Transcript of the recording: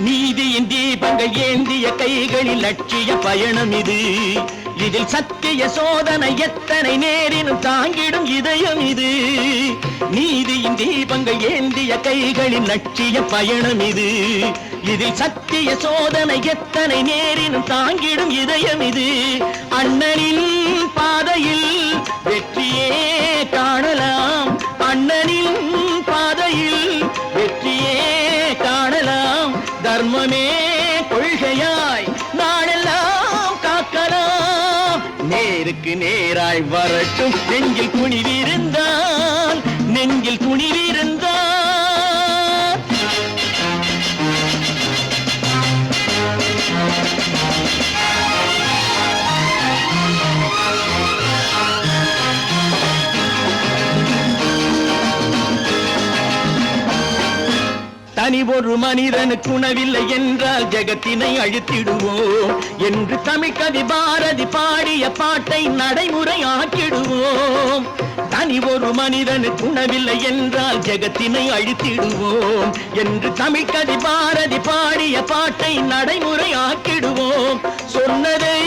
நீதியின் தீபங்கள் ஏந்திய கைகளில் லட்சிய பயணம் இது. இதில் சத்திய சோதனை எத்தனை நேரினும் தாங்கிடும் இதயம் இது. நீதியின் தீபங்கள் ஏந்திய கைகளில் லட்சிய பயணம் இது. இதில் சத்திய சோதனை எத்தனை நேரினும் தாங்கிடும் இதயம் இது. அண்ணனின் பாதையில் வெற்றியே காணலாம். அண்ணனின் பாதையில் வெற்றியே காணலாம். தர்மமே கொள்கையாய் நாளெல்லாம் காக்கலாம். நேருக்கு நேராய் வரட்டும் நெஞ்சில் துணிவிருந்தால், நெஞ்சில் துணிவிருந்தால். தனி ஒரு மனிதனுக்கு உணவில்லை என்றால் ஜெகத்தினை அழித்திடுவோம் என்று தமிழ் கவி பாரதி பாடிய பாட்டை நடைமுறை ஆக்கிடுவோம். தனி ஒரு மனிதனுக்கு உணவில்லை என்றால் ஜெகத்தினை அழித்திடுவோம் என்று தமிழ் கவி பாரதி பாடிய பாட்டை நடைமுறை ஆக்கிடுவோம். சொன்னதை